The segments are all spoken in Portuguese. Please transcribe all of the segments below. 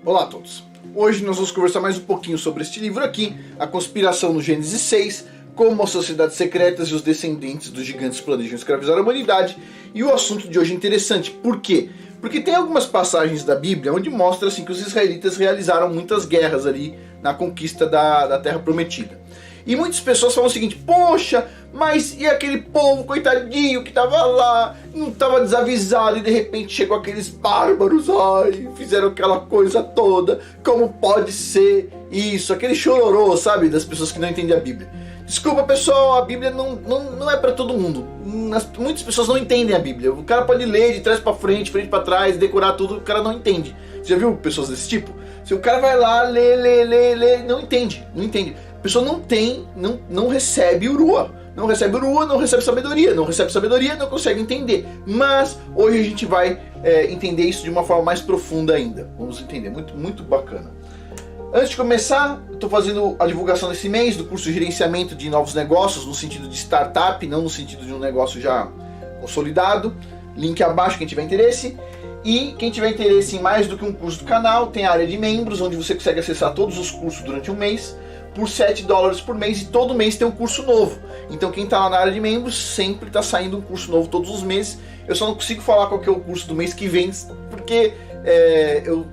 Olá a todos. Hoje nós vamos conversar mais um pouquinho sobre este livro aqui, A Conspiração no Gênesis 6, como as sociedades secretas e os descendentes dos gigantes planejam escravizar a humanidade. E o assunto de hoje é interessante. Por quê? Porque tem algumas passagens da Bíblia onde mostra assim, que os israelitas realizaram muitas guerras ali na conquista da Terra Prometida. E muitas pessoas falam o seguinte: poxa, mas e aquele povo coitadinho que estava lá, não estava desavisado e de repente chegou aqueles bárbaros, ai, fizeram aquela coisa toda, como pode ser isso? Aquele chororô, sabe, das pessoas que não entendem a Bíblia. Desculpa pessoal, a Bíblia não é para todo mundo. Muitas pessoas não entendem a Bíblia. O cara pode ler de trás para frente para trás, decorar tudo, o cara não entende. Você já viu pessoas desse tipo? Se o cara vai lá, lê, não entende. A pessoa não recebe urua. Não recebe urua, não recebe sabedoria. Não recebe sabedoria, não consegue entender. Mas hoje a gente vai entender isso de uma forma mais profunda ainda. Vamos entender, muito bacana. Antes de começar, estou fazendo a divulgação desse mês do curso de gerenciamento de novos negócios, no sentido de startup, não no sentido de um negócio já consolidado. Link abaixo quem tiver interesse. E quem tiver interesse em mais do que um curso do canal, tem a área de membros, onde você consegue acessar todos os cursos durante um mês, por $7 por mês, e todo mês tem um curso novo. Então quem está lá na área de membros, sempre está saindo um curso novo todos os meses. Eu só não consigo falar qual que é o curso do mês que vem, porque eu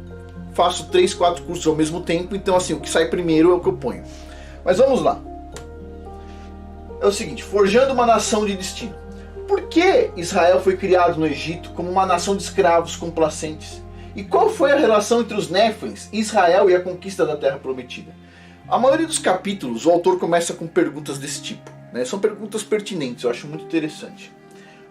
faço 3, 4 cursos ao mesmo tempo, então assim, o que sai primeiro é o que eu ponho. Mas vamos lá. É o seguinte: forjando uma nação de destino. Por que Israel foi criado no Egito como uma nação de escravos complacentes? E qual foi a relação entre os Néfilins, Israel e a conquista da Terra Prometida? A maioria dos capítulos, o autor começa com perguntas desse tipo, né? São perguntas pertinentes, eu acho muito interessante.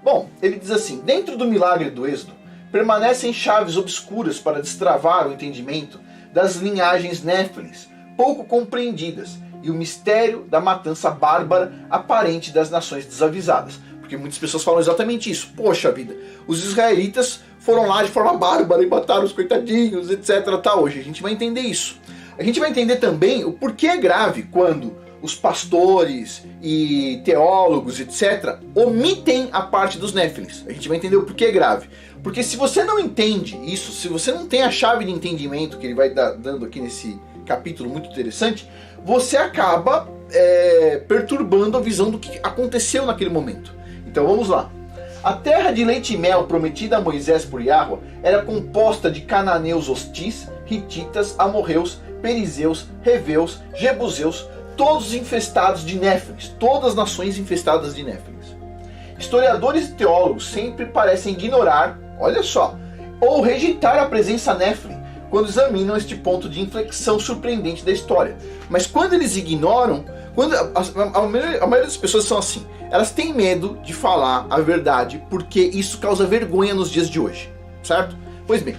Bom, ele diz assim: dentro do milagre do Êxodo, permanecem chaves obscuras para destravar o entendimento das linhagens Néfilins, pouco compreendidas, e o mistério da matança bárbara aparente das nações desavisadas. Porque muitas pessoas falam exatamente isso. Poxa vida, os israelitas foram lá de forma bárbara e mataram os coitadinhos, etc. Tá, hoje a gente vai entender isso. A gente vai entender também o porquê é grave quando os pastores e teólogos, etc., omitem a parte dos Néfilins. A gente vai entender o porquê é grave. Porque se você não entende isso, se você não tem a chave de entendimento que ele vai dando aqui nesse capítulo muito interessante, você acaba perturbando a visão do que aconteceu naquele momento. Então vamos lá. A terra de leite e mel prometida a Moisés por Yahweh era composta de cananeus hostis, hititas, amorreus, perizeus, reveus, jebuseus, todos infestados de Néfilins, todas as nações infestadas de Néfilins. Historiadores e teólogos sempre parecem ignorar, olha só, ou rejeitar a presença Néfilin quando examinam este ponto de inflexão surpreendente da história. Mas quando eles ignoram, a maioria das pessoas são assim, elas têm medo de falar a verdade porque isso causa vergonha nos dias de hoje, certo? Pois bem,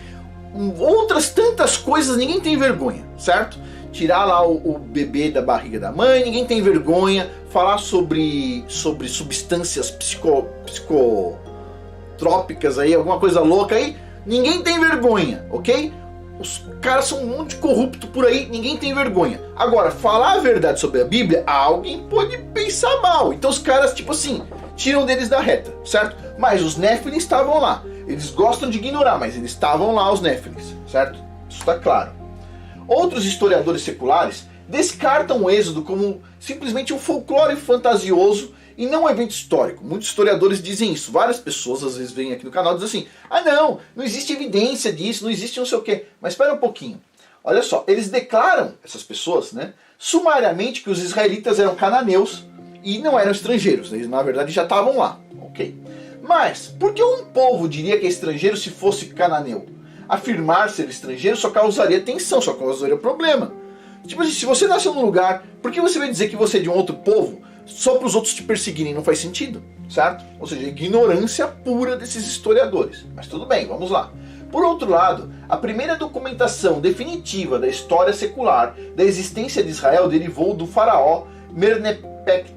outras tantas coisas ninguém tem vergonha, certo? Tirar lá o bebê da barriga da mãe, ninguém tem vergonha. Falar sobre substâncias psicotrópicas aí, alguma coisa louca aí, ninguém tem vergonha, ok? Os caras são um monte de corrupto por aí, ninguém tem vergonha. Agora, falar a verdade sobre a Bíblia, alguém pode pensar mal. Então os caras, tipo assim, tiram deles da reta, certo? Mas os Néfilins estavam lá. Eles gostam de ignorar, mas eles estavam lá, os Néfilins, certo? Isso está claro. Outros historiadores seculares descartam o Êxodo como simplesmente um folclore fantasioso e não um evento histórico. Muitos historiadores dizem isso. Várias pessoas às vezes vêm aqui no canal e dizem assim: ah não existe evidência disso, não existe não sei o quê. Mas espera um pouquinho. Olha só, eles declaram, essas pessoas, né, sumariamente que os israelitas eram cananeus e não eram estrangeiros. Eles na verdade já estavam lá, ok? Mas, por que um povo diria que é estrangeiro se fosse cananeu? Afirmar ser estrangeiro só causaria tensão, só causaria problema. Tipo assim, se você nasceu num lugar, por que você vai dizer que você é de um outro povo só para os outros te perseguirem? Não faz sentido, certo? Ou seja, ignorância pura desses historiadores. Mas tudo bem, vamos lá. Por outro lado, a primeira documentação definitiva da história secular da existência de Israel derivou do faraó Merneptah,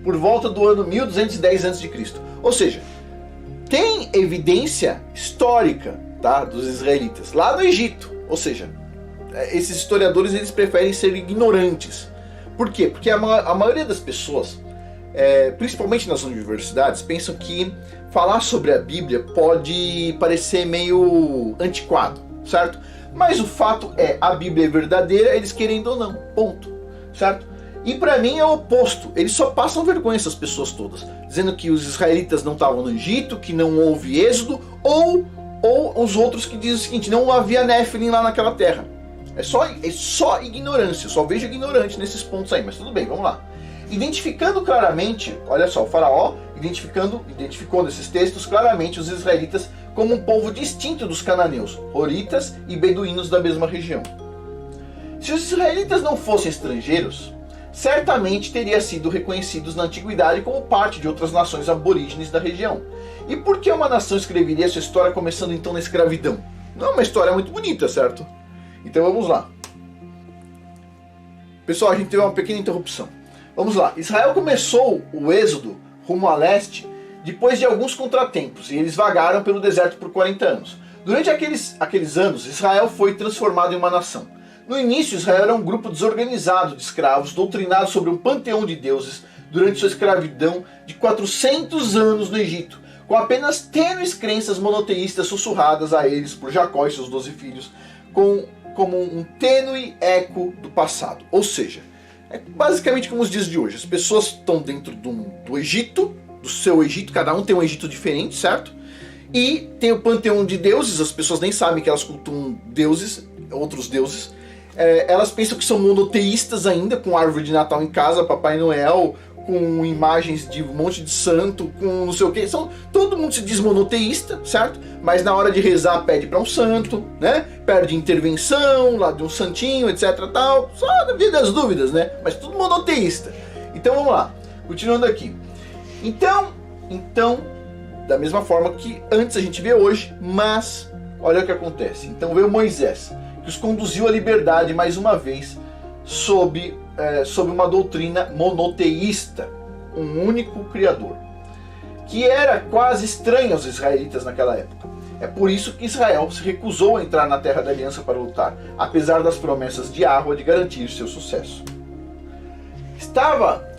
por volta do ano 1210 a.C. Ou seja, tem evidência histórica, tá, dos israelitas lá no Egito. Ou seja, esses historiadores eles preferem ser ignorantes. Por quê? Porque a maioria das pessoas principalmente nas universidades, pensam que falar sobre a Bíblia pode parecer meio antiquado, certo? Mas o fato é, a Bíblia é verdadeira, eles querendo ou não, ponto, certo? E para mim é o oposto, eles só passam vergonha, essas pessoas todas, dizendo que os israelitas não estavam no Egito, que não houve êxodo, ou os outros que dizem o seguinte, não havia Néfilim lá naquela terra. É só ignorância, eu só vejo ignorante nesses pontos aí, mas tudo bem, vamos lá. Identificando claramente, olha só, o faraó identificou nesses textos claramente os israelitas como um povo distinto dos cananeus, horitas e beduínos da mesma região. Se os israelitas não fossem estrangeiros, certamente teriam sido reconhecidos na antiguidade como parte de outras nações aborígenes da região. E por que uma nação escreveria sua história começando então na escravidão? Não é uma história muito bonita, certo? Então vamos lá. Pessoal, a gente teve uma pequena interrupção. Vamos lá. Israel começou o êxodo rumo a leste depois de alguns contratempos, e eles vagaram pelo deserto por 40 anos. Durante aqueles anos, Israel foi transformado em uma nação. No início, Israel era um grupo desorganizado de escravos, doutrinado sobre um panteão de deuses durante sua escravidão de 400 anos no Egito, com apenas tênues crenças monoteístas sussurradas a eles por Jacó e seus 12 filhos, como um tênue eco do passado. Ou seja, é basicamente como os dias de hoje. As pessoas estão dentro do Egito, do seu Egito, cada um tem um Egito diferente, certo? E tem o panteão de deuses, as pessoas nem sabem que elas cultuam deuses, outros deuses. Elas pensam que são monoteístas ainda, com árvore de Natal em casa, Papai Noel, com imagens de um monte de santo, com não sei o que. Todo mundo se diz monoteísta, certo? Mas na hora de rezar pede para um santo, né? Pede intervenção lá de um santinho, etc, tal. Só na vida das dúvidas, né? Mas tudo monoteísta. Então vamos lá, continuando aqui. Então, da mesma forma que antes a gente vê hoje, mas olha o que acontece. Então veio Moisés, que os conduziu à liberdade mais uma vez, sob uma doutrina monoteísta, um único Criador, que era quase estranho aos israelitas naquela época. É por isso que Israel se recusou a entrar na Terra da Aliança para lutar, apesar das promessas de Yahweh de garantir seu sucesso.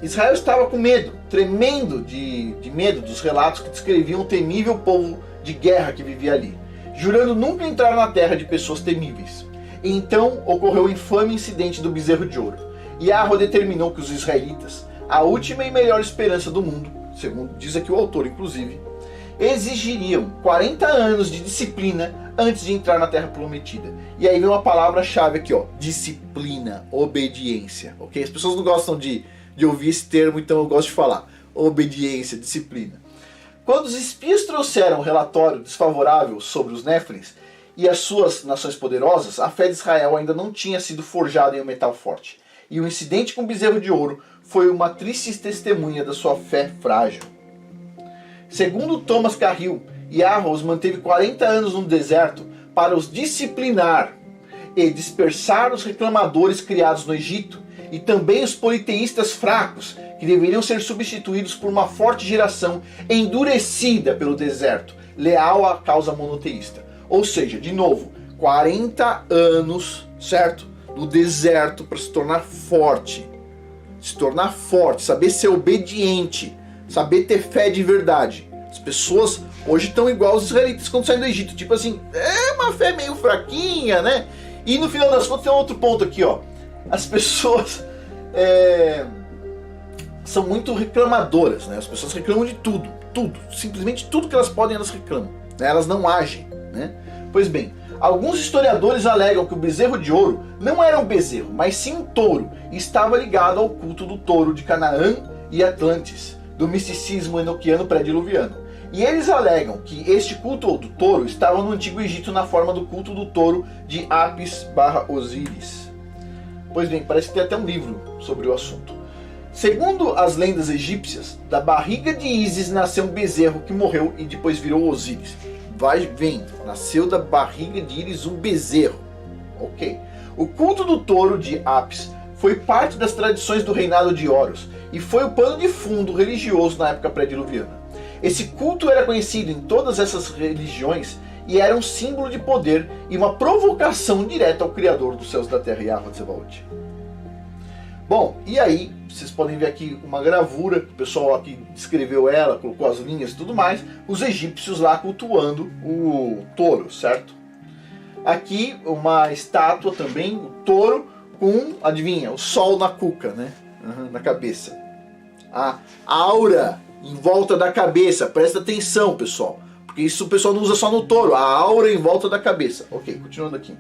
Israel estava com medo, tremendo de medo dos relatos que descreviam o temível povo de guerra que vivia ali, jurando nunca entrar na terra de pessoas temíveis. E então ocorreu o infame incidente do bezerro de ouro. Yahweh determinou que os israelitas, a última e melhor esperança do mundo, segundo diz aqui o autor inclusive, exigiriam 40 anos de disciplina antes de entrar na terra prometida. E aí vem uma palavra-chave aqui, ó, disciplina, obediência, ok? As pessoas não gostam de ouvir esse termo, então eu gosto de falar, obediência, disciplina. Quando os espias trouxeram um relatório desfavorável sobre os Néfilins e as suas nações poderosas, a fé de Israel ainda não tinha sido forjada em um metal forte. E o incidente com o bezerro de ouro foi uma triste testemunha da sua fé frágil. Segundo Thomas Carril, Yahweh os manteve 40 anos no deserto para os disciplinar e dispersar os reclamadores criados no Egito e também os politeístas fracos, que deveriam ser substituídos por uma forte geração endurecida pelo deserto, leal à causa monoteísta. Ou seja, de novo, 40 anos, certo? No deserto para se tornar forte, saber ser obediente, saber ter fé de verdade. As pessoas hoje estão igual aos israelitas quando saem do Egito, tipo assim, é uma fé meio fraquinha, né? E no final das contas tem outro ponto aqui, ó. As pessoas são muito reclamadoras, né? As pessoas reclamam de tudo, simplesmente tudo que elas podem elas reclamam, né? Elas não agem, né? Pois bem, alguns historiadores alegam que o bezerro de ouro não era um bezerro, mas sim um touro, e estava ligado ao culto do touro de Canaã e Atlantis, do misticismo enoquiano pré-diluviano. E eles alegam que este culto do touro estava no Antigo Egito na forma do culto do touro de Apis/Osíris. Pois bem, parece que tem até um livro sobre o assunto. Segundo as lendas egípcias, da barriga de Ísis nasceu um bezerro que morreu e depois virou Osíris. Nasceu da barriga de Íris um bezerro. Ok. O culto do touro de Apis foi parte das tradições do reinado de Horus e foi o pano de fundo religioso na época pré-diluviana. Esse culto era conhecido em todas essas religiões e era um símbolo de poder e uma provocação direta ao Criador dos céus e da terra, Yahweh Tsebaot. Bom, e aí, vocês podem ver aqui uma gravura, o pessoal aqui descreveu ela, colocou as linhas e tudo mais, os egípcios lá cultuando o touro, certo? Aqui uma estátua também, o touro com, adivinha, o sol na cuca, né? Na cabeça. A aura em volta da cabeça, presta atenção, pessoal, porque isso o pessoal não usa só no touro, a aura em volta da cabeça. Ok, continuando aqui.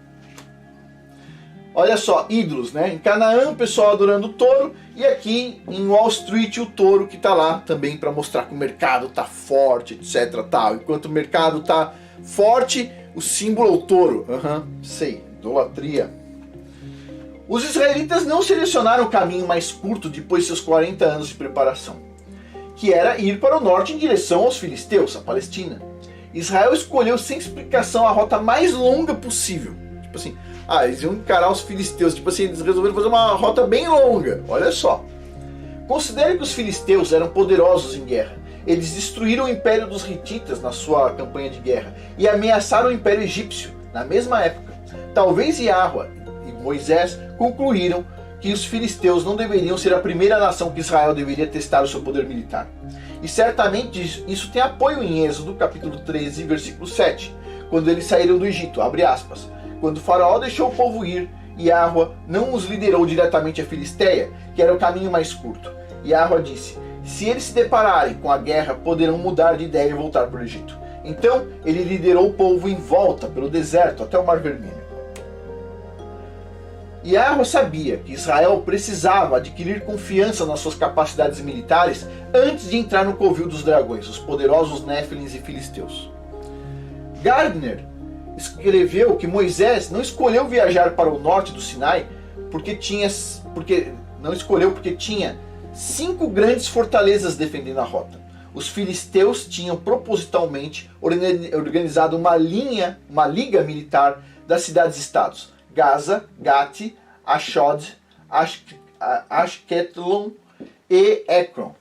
Olha só, ídolos, né? Em Canaã, o pessoal adorando o touro. E aqui em Wall Street, o touro que tá lá também para mostrar que o mercado tá forte, etc. Tal. Enquanto o mercado tá forte, o símbolo é o touro. Sei, idolatria. Os israelitas não selecionaram o caminho mais curto depois de seus 40 anos de preparação, que era ir para o norte em direção aos filisteus, a Palestina. Israel escolheu sem explicação a rota mais longa possível. Tipo assim, eles iam encarar os filisteus, tipo assim, eles resolveram fazer uma rota bem longa, olha só. Considere que os filisteus eram poderosos em guerra. Eles destruíram o império dos hititas na sua campanha de guerra e ameaçaram o império egípcio na mesma época. Talvez Yahweh e Moisés concluíram que os filisteus não deveriam ser a primeira nação que Israel deveria testar o seu poder militar. E certamente isso tem apoio em Êxodo capítulo 13, versículo 7, quando eles saíram do Egito, abre aspas. Quando o faraó deixou o povo ir, Yahweh não os liderou diretamente a Filisteia, que era o caminho mais curto. Yahweh disse, se eles se depararem com a guerra, poderão mudar de ideia e voltar para o Egito. Então, ele liderou o povo em volta pelo deserto até o Mar Vermelho. Yahweh sabia que Israel precisava adquirir confiança nas suas capacidades militares antes de entrar no covil dos dragões, os poderosos Néfilins e Filisteus. Gardner escreveu que Moisés não escolheu viajar para o norte do Sinai porque tinha 5 grandes fortalezas defendendo a rota. Os filisteus tinham propositalmente organizado uma liga militar das cidades-estados Gaza, Gati, Ashdod, Ashkelon e Ekron.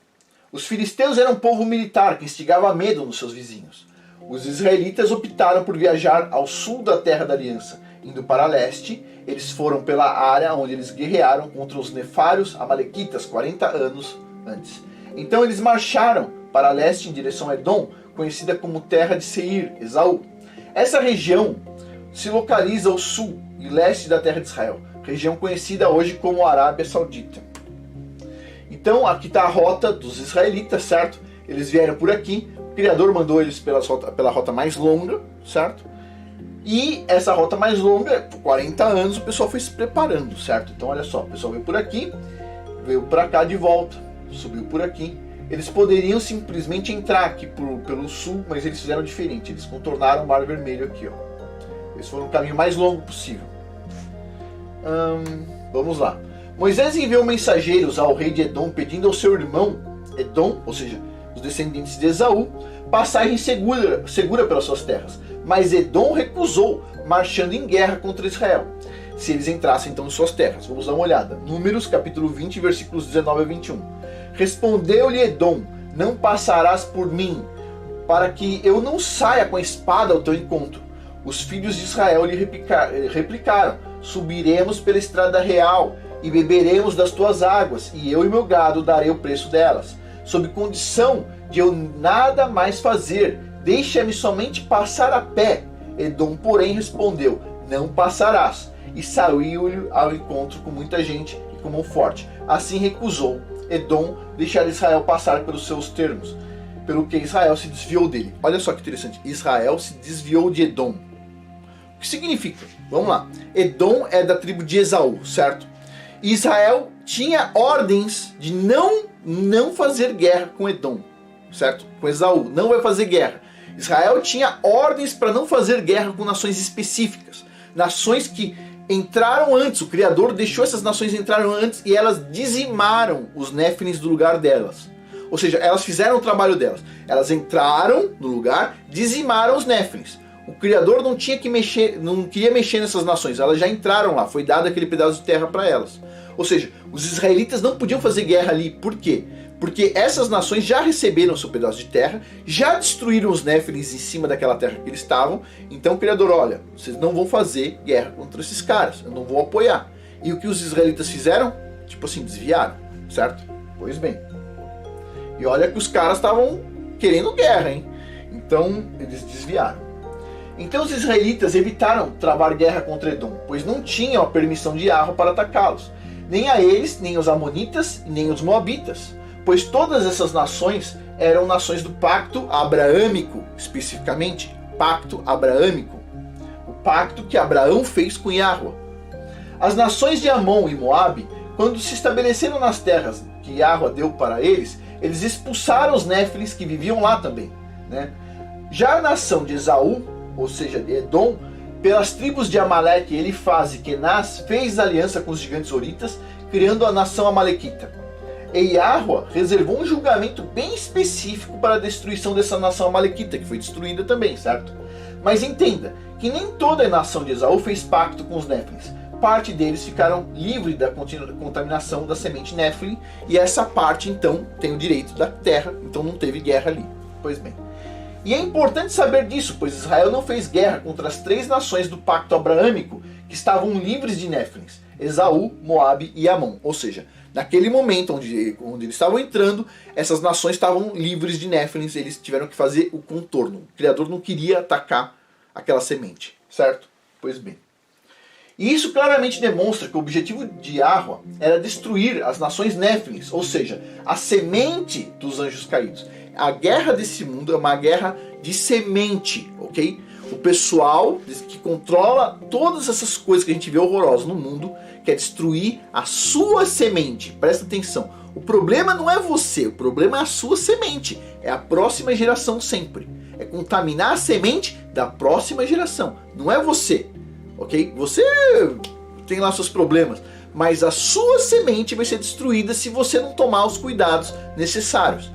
Os filisteus eram um povo militar que instigava medo nos seus vizinhos. Os israelitas optaram por viajar ao sul da Terra da Aliança. Indo para leste, eles foram pela área onde eles guerrearam contra os nefários amalequitas 40 anos antes. Então eles marcharam para leste em direção a Edom, conhecida como Terra de Seir, Esaú. Essa região se localiza ao sul e leste da Terra de Israel, região conhecida hoje como Arábia Saudita. Então aqui está a rota dos israelitas, certo? Eles vieram por aqui. O Criador mandou eles pela rota mais longa, certo? E essa rota mais longa, por 40 anos, o pessoal foi se preparando, certo? Então olha só, o pessoal veio por aqui, veio para cá de volta, subiu por aqui. Eles poderiam simplesmente entrar aqui pelo sul, mas eles fizeram diferente. Eles contornaram o Mar Vermelho aqui, ó. Eles foram o caminho mais longo possível. Vamos lá. Moisés enviou mensageiros ao rei de Edom pedindo ao seu irmão Edom, ou seja, os descendentes de Esaú, passagem segura pelas suas terras. Mas Edom recusou, marchando em guerra contra Israel, se eles entrassem então em suas terras. Vamos dar uma olhada. Números capítulo 20, versículos 19 a 21. Respondeu-lhe Edom, não passarás por mim, para que eu não saia com a espada ao teu encontro. Os filhos de Israel lhe replicaram, subiremos pela estrada real e beberemos das tuas águas, e eu e meu gado darei o preço delas, sob condição de eu nada mais fazer, deixa-me somente passar a pé. Edom, porém, respondeu, não passarás, e saiu ao encontro com muita gente e com mão forte. Assim recusou Edom deixar Israel passar pelos seus termos, pelo que Israel se desviou dele. Olha só que interessante, Israel se desviou de Edom. O que significa? Vamos lá. Edom é da tribo de Esaú, certo? Israel tinha ordens de não fazer guerra com Edom, certo? Com Esaú, não vai fazer guerra. Israel tinha ordens para não fazer guerra com nações específicas, nações que entraram antes, o Criador deixou essas nações entrarem antes e elas dizimaram os Néfilins do lugar delas. Ou seja, elas fizeram o trabalho delas. Elas entraram no lugar, dizimaram os Néfilins. O Criador não tinha que mexer, não queria mexer nessas nações, elas já entraram lá, foi dado aquele pedaço de terra para elas. Ou seja, os israelitas não podiam fazer guerra ali, por quê? Porque essas nações já receberam o seu pedaço de terra, já destruíram os Néfilins em cima daquela terra que eles estavam, então o Criador, olha, vocês não vão fazer guerra contra esses caras, eu não vou apoiar. E o que os israelitas fizeram? Tipo assim, desviaram, certo? Pois bem. E olha que os caras estavam querendo guerra, hein? Então, eles desviaram. Então os israelitas evitaram travar guerra contra Edom, pois não tinham a permissão de Yahweh para atacá-los. Nem a eles, nem os amonitas, nem os moabitas. Pois todas essas nações eram nações do pacto abraâmico, especificamente, pacto abraâmico. O pacto que Abraão fez com Yahweh. As nações de Amon e Moabe, quando se estabeleceram nas terras que Yahweh deu para eles, eles expulsaram os néfilis que viviam lá também, né? Já a nação de Esaú, ou seja, de Edom, pelas tribos de Amaleque, Elifaz e Kenaz, fez aliança com os gigantes horitas, criando a nação amalequita. E Yahweh reservou um julgamento bem específico para a destruição dessa nação amalequita, que foi destruída também, certo? Mas entenda que nem toda a nação de Esaú fez pacto com os néfilis. Parte deles ficaram livres da contaminação da semente néfili, e essa parte então tem o direito da terra, então não teve guerra ali. Pois bem. E é importante saber disso, pois Israel não fez guerra contra as 3 nações do pacto abraâmico que estavam livres de néfilins: Esaú, Moabe e Amon. Ou seja, naquele momento onde eles estavam entrando, essas nações estavam livres de néfilins, eles tiveram que fazer o contorno. O Criador não queria atacar aquela semente, certo? Pois bem. E isso claramente demonstra que o objetivo de Yahweh era destruir as nações néfilins, ou seja, a semente dos anjos caídos. A guerra desse mundo é uma guerra de semente, ok? O pessoal que controla todas essas coisas que a gente vê horrorosas no mundo quer destruir a sua semente. Presta atenção. O problema não é você, o problema é a sua semente. É a próxima geração sempre. É contaminar a semente da próxima geração. Não é você, ok? Você tem lá seus problemas, mas a sua semente vai ser destruída se você não tomar os cuidados necessários.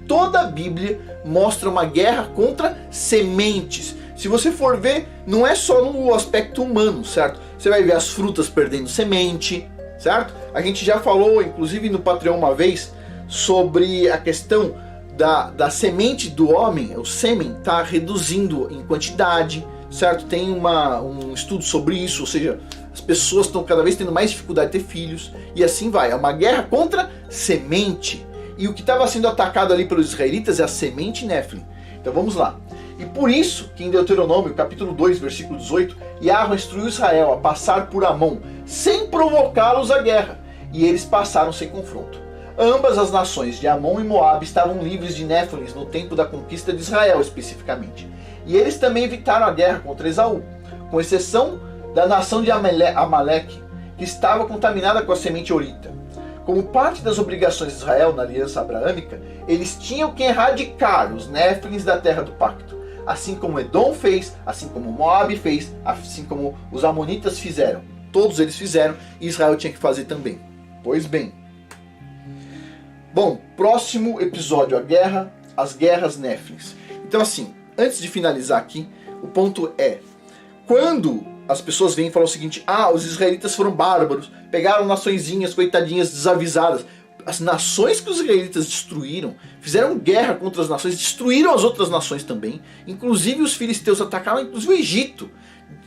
Toda a Bíblia mostra uma guerra contra sementes. Se você for ver, não é só no aspecto humano, certo? Você vai ver as frutas perdendo semente, certo? A gente já falou, inclusive no Patreon uma vez, sobre a questão da semente do homem. O sêmen está reduzindo em quantidade, certo? Tem um estudo sobre isso, ou seja, as pessoas estão cada vez tendo mais dificuldade de ter filhos, e assim vai. É uma guerra contra semente. E o que estava sendo atacado ali pelos israelitas é a semente néfilin. Então vamos lá. E por isso que em Deuteronômio, capítulo 2, versículo 18, Yahweh instruiu Israel a passar por Amon, sem provocá-los à guerra, e eles passaram sem confronto. Ambas as nações de Amon e Moabe estavam livres de néfilins no tempo da conquista de Israel, especificamente. E eles também evitaram a guerra contra Esaú, com exceção da nação de Amaleque, que estava contaminada com a semente horita. Como parte das obrigações de Israel na aliança abraâmica, eles tinham que erradicar os néfilins da terra do pacto, assim como Edom fez, assim como Moabe fez, assim como os amonitas fizeram. Todos eles fizeram e Israel tinha que fazer também. Pois bem. Bom, próximo episódio, as guerras néfilins. Então assim, antes de finalizar aqui, o ponto é, quando as pessoas vêm e falam o seguinte: os israelitas foram bárbaros, pegaram naçõezinhas, coitadinhas, desavisadas. As nações que os israelitas destruíram, fizeram guerra contra as nações, destruíram as outras nações também. Inclusive os filisteus atacaram inclusive o Egito,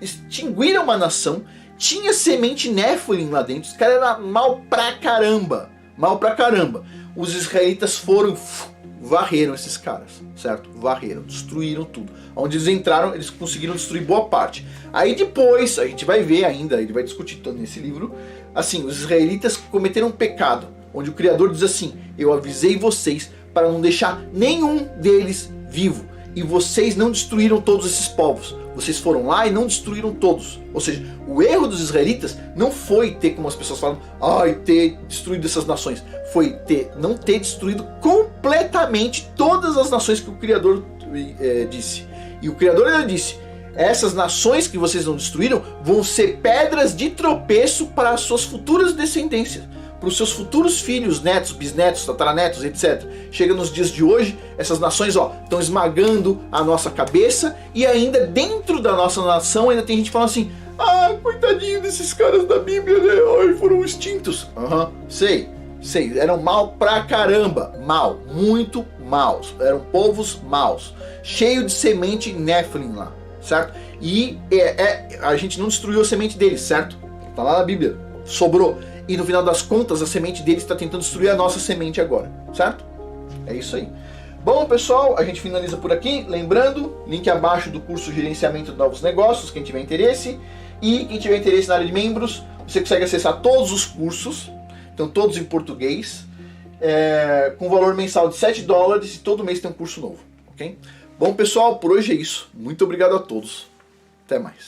extinguiram uma nação, tinha semente néfilin lá dentro, os caras eram mal pra caramba. Os israelitas foram, varreram esses caras, certo? Varreram, destruíram tudo. Onde eles entraram, eles conseguiram destruir boa parte. Aí depois, a gente vai ver ainda, ele vai discutir todo nesse livro, assim, os israelitas cometeram um pecado, onde o Criador diz assim: eu avisei vocês para não deixar nenhum deles vivo, e vocês não destruíram todos esses povos. Vocês foram lá e não destruíram todos. Ou seja, o erro dos israelitas não foi ter, como as pessoas falam, ter destruído essas nações. Foi não ter destruído completamente todas as nações que o Criador disse. E o Criador ele disse: essas nações que vocês não destruíram vão ser pedras de tropeço para as suas futuras descendências, para os seus futuros filhos, netos, bisnetos, tataranetos, etc. Chega nos dias de hoje, essas nações estão esmagando a nossa cabeça, e ainda dentro da nossa nação ainda tem gente falando assim: coitadinho desses caras da Bíblia, né? Foram extintos. Sei, eram mal pra caramba, muito maus, eram povos maus, cheio de semente néfilin lá, certo? E a gente não destruiu a semente deles, certo? Tá lá na Bíblia, sobrou. e no final das contas a semente deles está tentando destruir a nossa semente agora, certo? É isso aí. Bom, pessoal, a gente finaliza por aqui. Lembrando, link abaixo do curso Gerenciamento de Novos Negócios, quem tiver interesse. E quem tiver interesse na área de membros, você consegue acessar todos os cursos, então todos em português, com valor mensal de $7 e todo mês tem um curso novo, ok? Bom, pessoal, por hoje é isso. Muito obrigado a todos. Até mais.